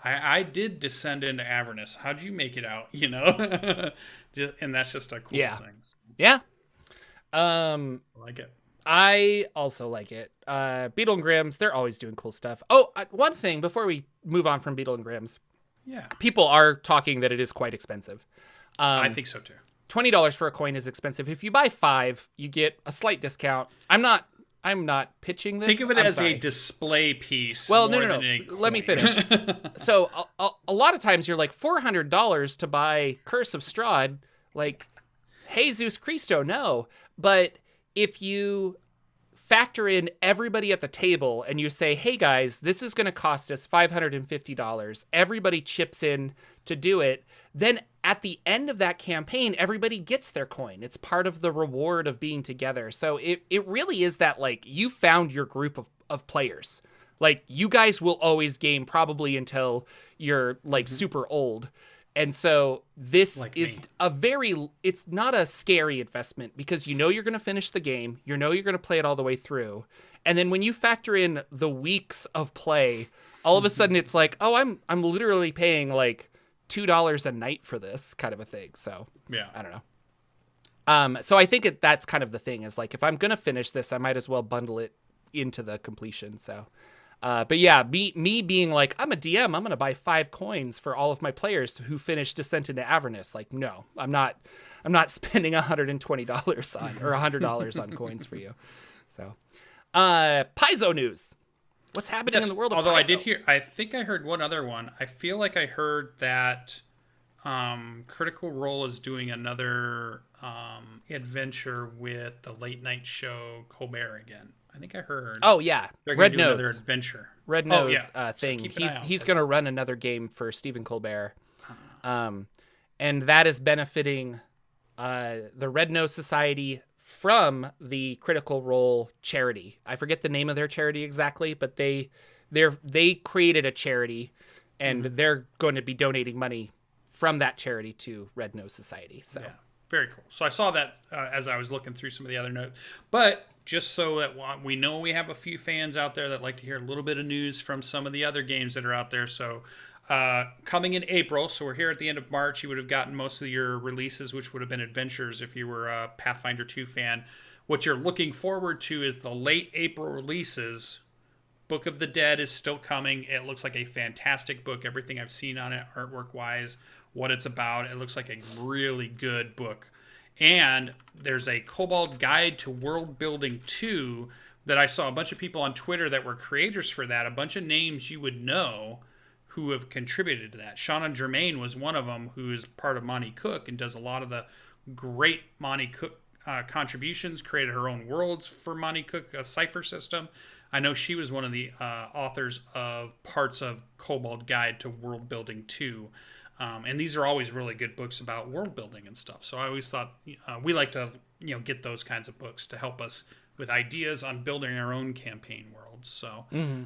I did descend into Avernus. How'd you make it out? And that's just a cool thing. Yeah. I like it. I also like it. Beadle and Grimm's, they're always doing cool stuff. Oh, one thing before we move on from Beadle and Grimm's. Yeah. People are talking that it is quite expensive. I think so too. $20 for a coin is expensive. If you buy 5, you get a slight discount. I'm not pitching this. Think of it as a display piece. Well, no. Let me finish. So a lot of times you're like $400 to buy Curse of Strahd. Like, Jesus Christo, no. But if you factor in everybody at the table and you say, hey guys, this is going to cost us $550. Everybody chips in to do it. Then at the end of that campaign, everybody gets their coin. It's part of the reward of being together. So it really is that, like, you found your group of players. Like, you guys will always game probably until you're like super old. And so this like is it's not a scary investment because you're going to finish the game. You're going to play it all the way through. And then when you factor in the weeks of play, all of a sudden it's like, oh, I'm literally paying like $2 a night for this kind of a thing. So yeah, I don't know. So I think that's kind of the thing is like, if I'm going to finish this, I might as well bundle it into the completion. So, but yeah, me being like, I'm a DM, I'm going to buy 5 coins for all of my players who finish Descent into Avernus. Like, no, I'm not spending $120 on, or $100 on coins for you. So, Paizo news. What's happening in the world of Although Paizo? I think I heard one other one. I feel like I heard that Critical Role is doing another adventure with the late night show Colbert again. I think I heard. Oh yeah, they're going to do another adventure. Red Nose thing. So he's going to run another game for Stephen Colbert, and that is benefiting the Red Nose Society from the Critical Role charity. I forget the name of their charity exactly, but they created a charity, and they're going to be donating money from that charity to Red Nose Society. So yeah, very cool. So I saw that as I was looking through some of the other notes. But just so that we know we have a few fans out there that like to hear a little bit of news from some of the other games that are out there. So coming in April, so we're here at the end of March, you would have gotten most of your releases, which would have been adventures if you were a Pathfinder 2 fan. What you're looking forward to is the late April releases. Book of the Dead is still coming. It looks like a fantastic book. Everything I've seen on it, artwork-wise, what it's about, it looks like a really good book. And there's a Kobold Guide to World Building 2 that I saw a bunch of people on Twitter that were creators for that, a bunch of names you would know who have contributed to that. Shauna Germain was one of them, who is part of Monty Cook and does a lot of the great Monty Cook contributions, created her own worlds for Monty Cook, a cipher system. I know she was one of the authors of parts of Kobold Guide to World Building 2. And these are always really good books about world building and stuff. So I always thought we like to get those kinds of books to help us with ideas on building our own campaign worlds. So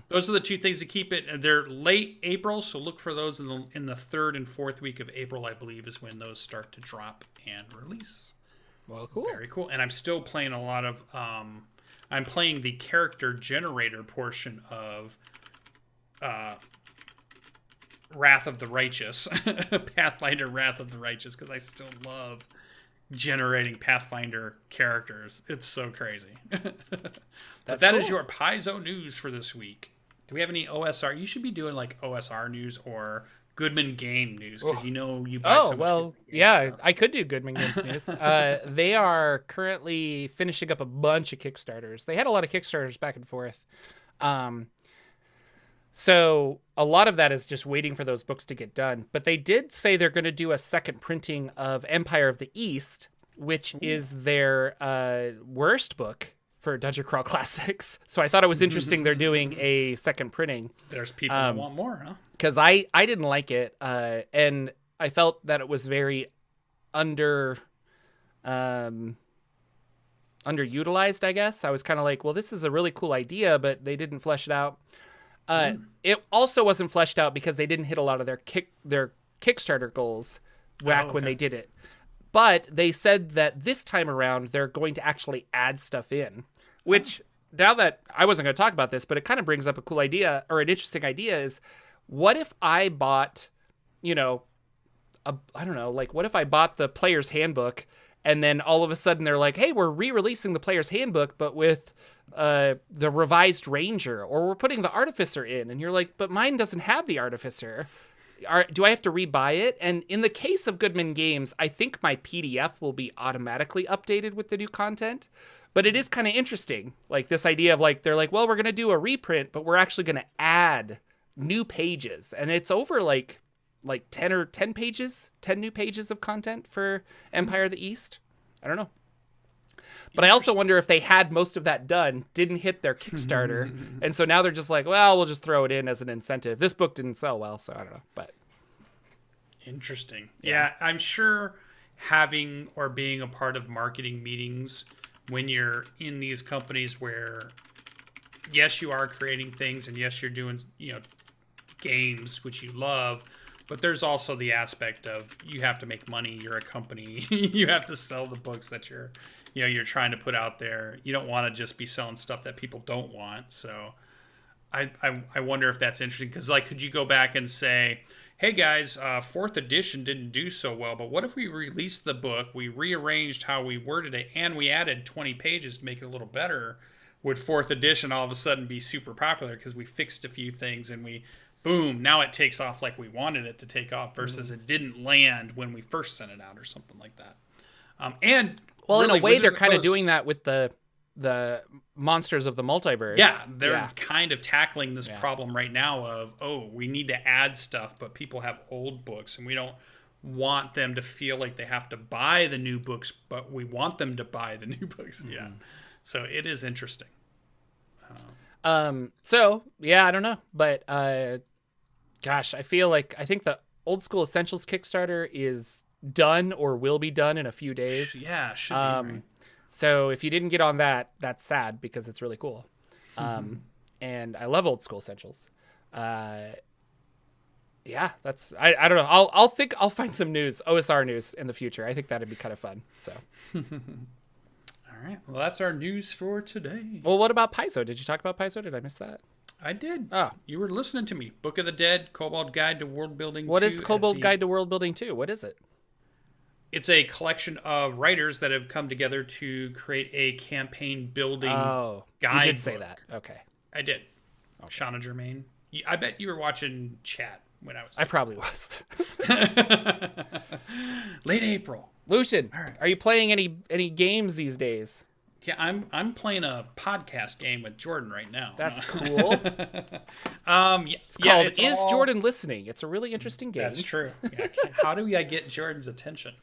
those are the two things to keep it. They're late April, so look for those in the 3rd and 4th week of April, I believe, is when those start to drop and release. Well, cool. Very cool. And I'm still playing a lot of... I'm playing the character generator portion of... Wrath of the Righteous, Pathfinder Wrath of the Righteous, because I still love generating Pathfinder characters. It's so crazy. But that is your Paizo news for this week. Do we have any OSR? You should be doing like OSR news or Goodman Game news, because you buy so much stuff. I could do Goodman Games news. They are currently finishing up a bunch of Kickstarters. They had a lot of Kickstarters back and forth. So a lot of that is just waiting for those books to get done. But they did say they're going to do a second printing of Empire of the East, which is their worst book for Dungeon Crawl Classics. So I thought it was interesting they're doing a second printing. There's people that want more, huh? Because I didn't like it, and I felt that it was very underutilized, I guess. I was kind of like, well, this is a really cool idea, but they didn't flesh it out. It also wasn't fleshed out because they didn't hit a lot of their Kickstarter goals when they did it. But they said that this time around, they're going to actually add stuff in, which now that I wasn't going to talk about this, but it kind of brings up a cool idea, or an interesting idea is, what if I bought, I don't know, like what if I bought the player's handbook and then all of a sudden they're like, hey, we're re-releasing the player's handbook, but with the revised ranger, or we're putting the artificer in. And you're like, but mine doesn't have the artificer. Do I have to rebuy it? And in the case of Goodman Games, I think my PDF will be automatically updated with the new content. But it is kind of interesting. Like this idea of like, they're like, well, we're going to do a reprint, but we're actually going to add new pages. And it's over like 10 pages, 10 new pages of content for Empire of the East. I don't know. But I also wonder if they had most of that done, didn't hit their Kickstarter, and so now they're just like, well, we'll just throw it in as an incentive. This book didn't sell well, so I don't know. But interesting. Yeah, I'm sure having or being a part of marketing meetings when you're in these companies where, yes, you are creating things, and yes, you're doing, games, which you love, but there's also the aspect of you have to make money. You're a company. You have to sell the books that you're trying to put out there. You don't want to just be selling stuff that people don't want. So I wonder if that's interesting, because like, could you go back and say, hey guys, 4th edition didn't do so well, but what if we released the book, we rearranged how we worded it, and we added 20 pages to make it a little better? Would 4th edition all of a sudden be super popular because we fixed a few things and boom, now it takes off like we wanted it to take off, versus it didn't land when we first sent it out or something like that. And well, really, in a way, they're kind of doing that with the monsters of the multiverse. Yeah, they're kind of tackling this problem right now of, we need to add stuff, but people have old books, and we don't want them to feel like they have to buy the new books, but we want them to buy the new books. Mm-hmm. Yeah, so it is interesting. So yeah, I don't know, but gosh, I think the Old School Essentials Kickstarter is done or will be done in a few days. Yeah, should be. Right. So if you didn't get on that, that's sad because it's really cool. And I love Old School Essentials. Yeah, that's I don't know. I'll find some news, OSR news in the future. I think that'd be kind of fun. So. All right. Well, that's our news for today. Well, what about Paizo? Did you talk about Paizo? Did I miss that? I did. Oh. You were listening to me. Book of the Dead, Kobold Guide to World Building 2. What is Kobold Guide to World Building 2? What is it? It's a collection of writers that have come together to create a campaign building guide. You did say that. Okay. I did. Okay. Shauna Germain. I bet you were watching chat when I was. I probably was. Late April. Lucian, right. Are you playing any games these days? Yeah, I'm playing a podcast game with Jordan right now. That's cool. It's called Jordan Listening? It's a really interesting game. That's true. Yeah, how do I get Jordan's attention?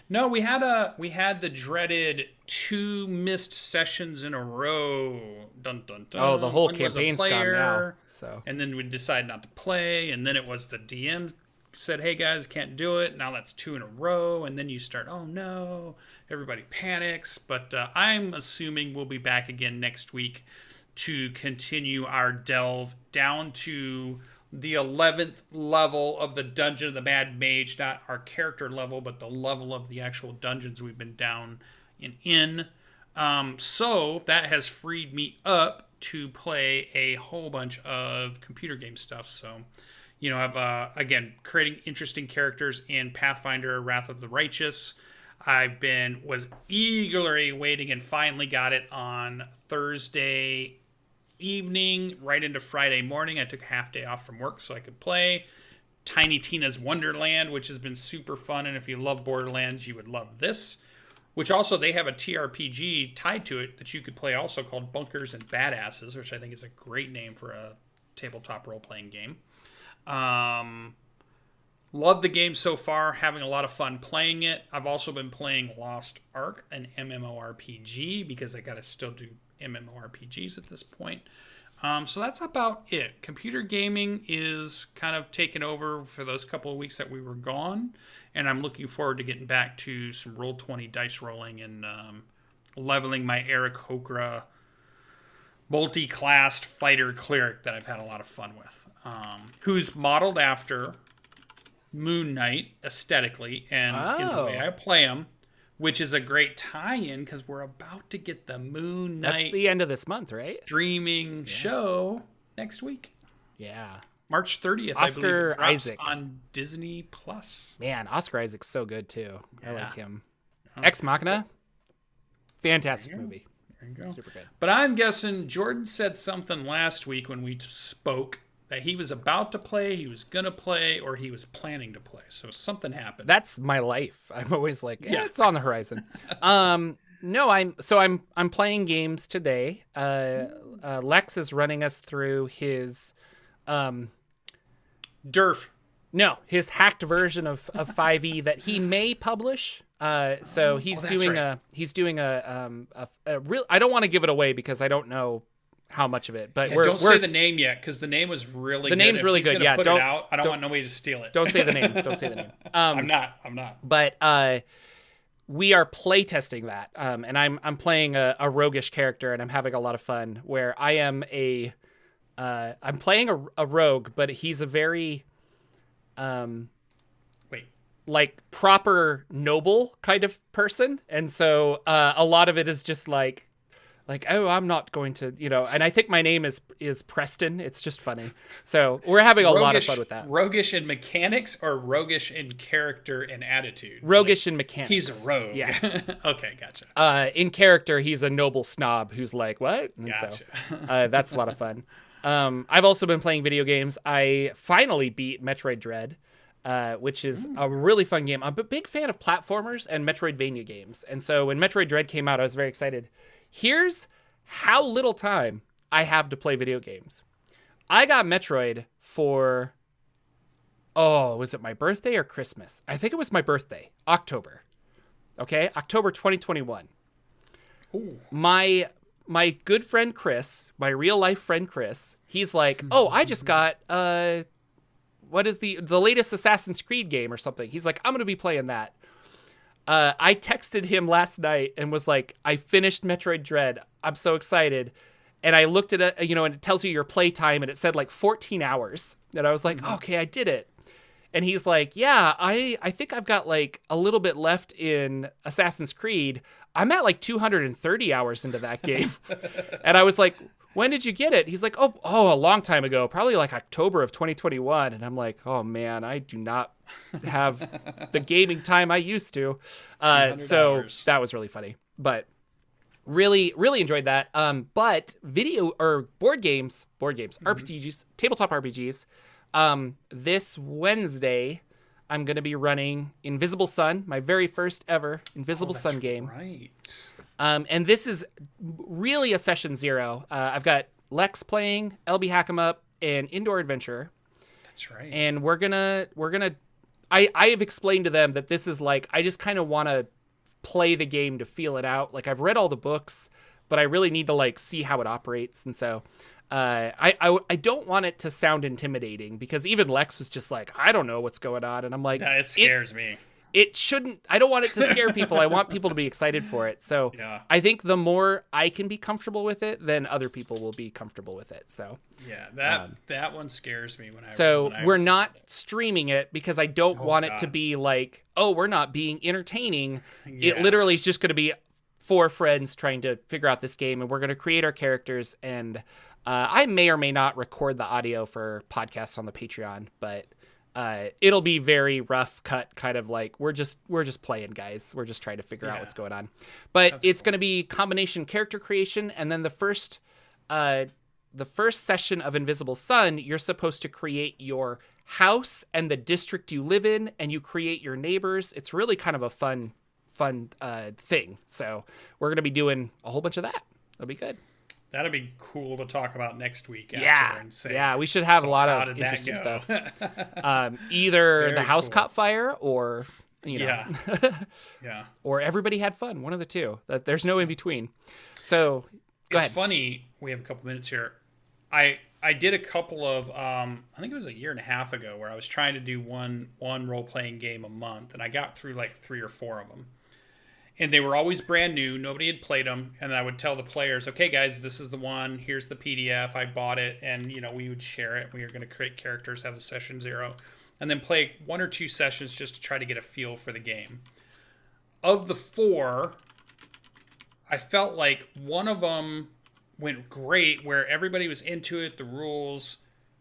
No, we had the dreaded 2 missed sessions in a row. Dun dun dun. Oh, the whole campaign's gone now. So, and then we decided not to play, and then it was the DM said, hey guys, can't do it. Now that's 2 in a row, and then you start, oh no, everybody panics. But I'm assuming we'll be back again next week to continue our delve down to the 11th level of the Dungeon of the Mad Mage, not our character level, but the level of the actual dungeons we've been down in. So that has freed me up to play a whole bunch of computer game stuff. So, I've, again, creating interesting characters in Pathfinder, Wrath of the Righteous. Was eagerly waiting and finally got it on Thursday evening, right into Friday morning. I took a half day off from work so I could play Tiny Tina's Wonderland, which has been super fun. And if you love Borderlands, you would love this. Which also, they have a TRPG tied to it that you could play also called Bunkers and Badasses, which I think is a great name for a tabletop role-playing game. Love the game so far, having a lot of fun playing it. I've also been playing Lost Ark, an MMORPG, because I got to still do MMORPGs at this point. So that's about it. Computer gaming is kind of taken over for those couple of weeks that we were gone, and I'm looking forward to getting back to some Roll20 dice rolling and leveling my Eric Hokra multi-classed fighter cleric that I've had a lot of fun with, who's modeled after Moon Knight aesthetically and in the way I play him, which is a great tie-in because we're about to get the Moon Knight. That's the end of this month, right? Streaming show next week. Yeah, March 30th. Oscar I believe, Isaac on Disney Plus. Man, Oscar Isaac's so good too. I like him. Oh. Ex Machina, fantastic movie. There you go. Super good. But I'm guessing Jordan said something last week when we spoke that he was about to play, he was gonna play, or he was planning to play. So something happened. That's my life. I'm always like, it's on the horizon. No, I'm playing games today. Lex is running us through his Durf. No, his hacked version of 5e that he may publish. So he's doing a real. I don't want to give it away because I don't know how much of it, but don't say the name yet because the name was really good. The name's really good. Yeah, put it out. I don't want nobody to steal it. Don't say the name. Don't say the name. I'm not. But we are play testing that, and I'm playing a roguish character, and I'm having a lot of fun. Where I am I'm playing a rogue, but he's a very like proper noble kind of person, and so a lot of it is just like oh, I'm not going to, and I think my name is Preston. It's just funny. So we're having a lot of fun with that. Roguish in mechanics or roguish in character and attitude? Roguish in mechanics. He's a rogue. Yeah. Okay, gotcha. In character, he's a noble snob who's like, what? And gotcha. So that's a lot of fun. I've also been playing video games. I finally beat Metroid Dread, which is a really fun game. I'm a big fan of platformers and Metroidvania games. And so when Metroid Dread came out, I was very excited. Here's how little time I have to play video games. I got Metroid for, was it my birthday or Christmas? I think it was my birthday, October. Okay, October 2021. Ooh. My good friend Chris, my real life friend Chris, he's like, I just got, what is the latest Assassin's Creed game or something? He's like, I'm going to be playing that. I texted him last night and was like, I finished Metroid Dread. I'm so excited. And I looked at it, and it tells you your play time, and it said like 14 hours. And I was like, okay, I did it. And he's like, yeah, I think I've got like a little bit left in Assassin's Creed. I'm at like 230 hours into that game. And I was like, when did you get it? He's like, oh, a long time ago, probably like October of 2021. And I'm like, oh man, I do not have the gaming time I used to. So hours. That was really funny, but really, really enjoyed that. But video or board games, RPGs, tabletop RPGs. This Wednesday, I'm going to be running Invisible Sun, my very first ever Invisible Sun game. Right. And this is really a session 0. I've got Lex playing, LB Hack 'em Up, and Indoor Adventure. That's right. And we're gonna. I have explained to them that this is like, I just kind of want to play the game to feel it out. Like, I've read all the books, but I really need to like see how it operates. And so I don't want it to sound intimidating, because even Lex was just like, I don't know what's going on. And I'm like, it scares me. It shouldn't. I don't want it to scare people. I want people to be excited for it. So yeah. I think the more I can be comfortable with it, then other people will be comfortable with it. So yeah, that one scares me. We're not streaming it because I don't want it to be like, we're not being entertaining. Yeah. It literally is just going to be 4 friends trying to figure out this game, and we're going to create our characters. And I may or may not record the audio for podcasts on the Patreon, but it'll be very rough cut, kind of like we're just playing, guys. We're just trying to figure out what's going on. But it's going to be combination character creation, and then the first session of Invisible Sun, you're supposed to create your house and the district you live in, and you create your neighbors. It's really kind of a fun thing. So we're going to be doing a whole bunch of that. It'll be good. That'd be cool to talk about next week. Yeah, and say, yeah, we should have a lot how of did that interesting go? stuff. Either Very the house cool. caught fire, or Yeah. Yeah. or everybody had fun. One of the two. That there's no in between. So go It's ahead. funny. We have a couple minutes here. I did a couple of I think it was a year and a half ago where I was trying to do one role playing game a month, and I got through like 3 or 4 of them. And they were always brand new. Nobody had played them. And I would tell the players, okay, guys, this is the one. Here's the PDF. I bought it. And, we would share it. We were going to create characters, have a session 0. And then play 1 or 2 sessions just to try to get a feel for the game. Of the 4, I felt like one of them went great, where everybody was into it. The rules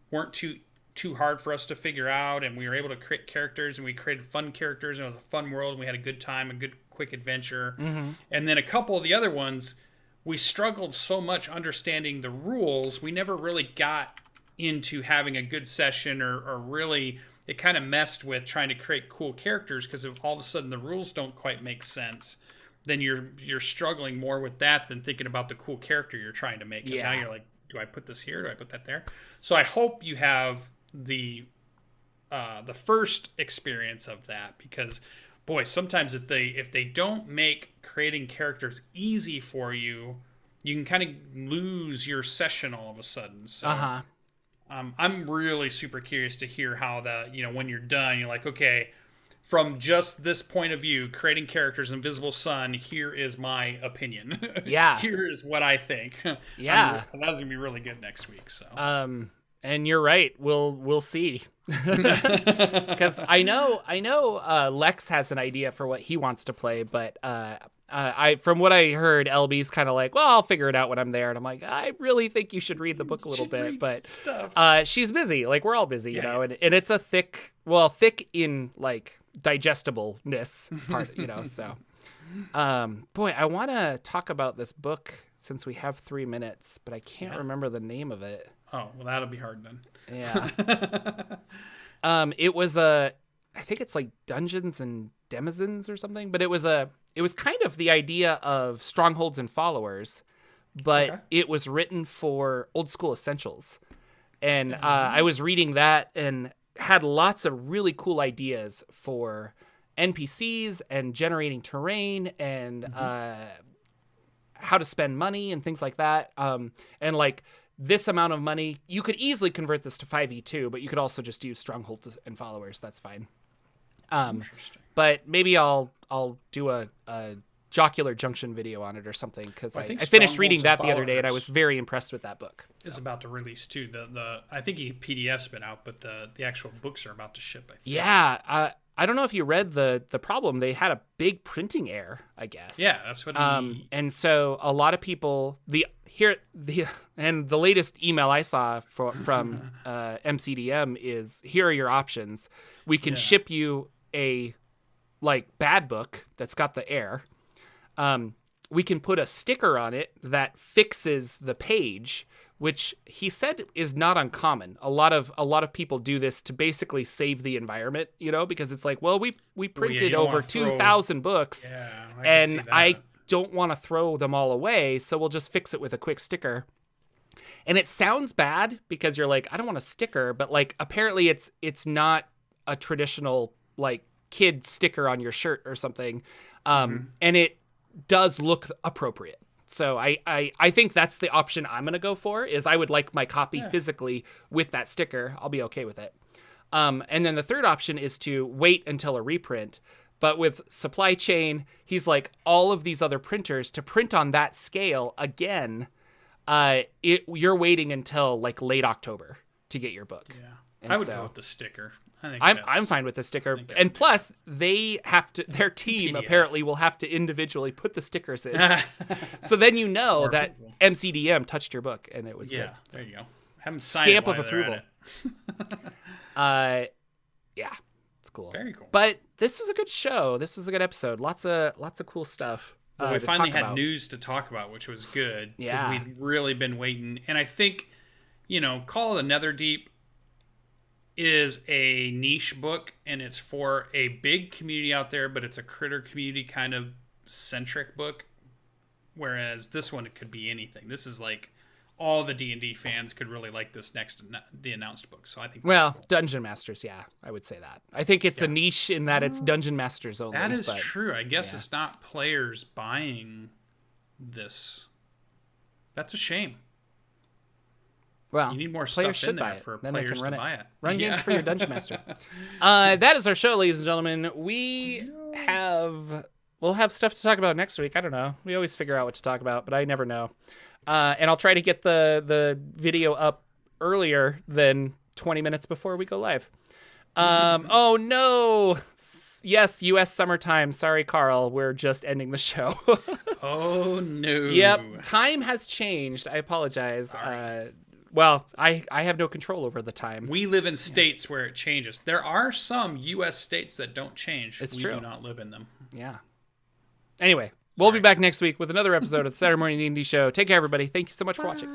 weren't too hard for us to figure out. And we were able to create characters. And we created fun characters. And it was a fun world. And we had a good time, a good quick adventure. And then a couple of the other ones, we struggled so much understanding the rules, we never really got into having a good session, or really, it kind of messed with trying to create cool characters, because if all of a sudden the rules don't quite make sense, then you're struggling more with that than thinking about the cool character you're trying to make, because now you're like, do I put this here, do I put that there? So I hope you have the first experience of that, because boy, sometimes if they don't make creating characters easy for you, you can kind of lose your session all of a sudden. So I'm really super curious to hear how when you're done, you're like, okay, from just this point of view, creating characters, Invisible Sun, here is my opinion. Yeah. Here is what I think. Yeah. That's going to be really good next week. So. And you're right. We'll see. Because I know Lex has an idea for what he wants to play, but I from what I heard, LB's kind of like, well, I'll figure it out when I'm there, and I'm like, I really think you should read the book a little bit, but stuff. She's busy, like we're all busy, and it's a thick in like digestibleness part, so boy, I want to talk about this book since we have 3 minutes, but I can't remember the name of it. Oh, well, that'll be hard then. Yeah. It was I think it's like Dungeons and Demizens or something, but it was kind of the idea of strongholds and followers, but it was written for old school essentials. And I was reading that and had lots of really cool ideas for NPCs and generating terrain and how to spend money and things like that. And like this amount of money, you could easily convert this to 5e2, but you could also just use strongholds and followers. That's fine. Interesting. But maybe I'll do a Jocular Junction video on it or something, because I finished Strongholds reading that and the other day and I Followers was very impressed with that book. It's about to release too. The I think PDF's been out, but the actual books are about to ship. I think. Yeah, I don't know if you read the problem. They had a big printing error, I guess. Yeah, that's what. And so a lot of people the latest email I saw from MCDM is, here are your options. We can ship you a bad book that's got the error. We can put a sticker on it that fixes the page, which he said is not uncommon. A lot of people do this to basically save the environment, because it's like, well, we printed over 2,000 books, and I don't want to throw them all away, so we'll just fix it with a quick sticker. And it sounds bad because you're like, I don't want a sticker, but like apparently it's not a traditional like kid sticker on your shirt or something, and it does look appropriate. So I think that's the option I'm going to go for, is I would like my copy physically with that sticker. I'll be okay with it. And then the third option is to wait until a reprint. But with supply chain, he's like, all of these other printers to print on that scale again, you're waiting until like late October to get your book. Yeah, and I would go with the sticker. I'm fine with the sticker, and plus they have to. Their team apparently will have to individually put the stickers in, so then that MCDM touched your book and it was good. Yeah, there you go. Have them sign stamp it of approval. Yeah, it's cool. Very cool. But this was a good show. This was a good episode. Lots of cool stuff. We finally had news to talk about, which was good, because we'd really been waiting. And I think, Call of the Netherdeep is a niche book, and it's for a big community out there, but it's a critter community kind of centric book. Whereas this one, it could be anything. This is like all the D&D fans could really like this next the announced book. So I think well, cool. Dungeon Masters, yeah, I would say that. I think it's a niche in that it's Dungeon Masters only. That is true. I guess it's not players buying this. That's a shame. Well, you need more stuff in there for players to buy it. Run games for your Dungeon Master. That is our show, ladies and gentlemen. We'll have stuff to talk about next week. I don't know. We always figure out what to talk about, but I never know. And I'll try to get the video up earlier than 20 minutes before we go live. Oh no. Yes, U.S. summertime. Sorry, Carl. We're just ending the show. Oh no. Yep. Time has changed. I apologize. Well, I have no control over the time. We live in states where it changes. There are some U.S. states that don't change. It's true. We do not live in them. Yeah. Anyway, we'll be back next week with another episode of the Saturday Morning D&D Show. Take care, everybody. Thank you so much for watching.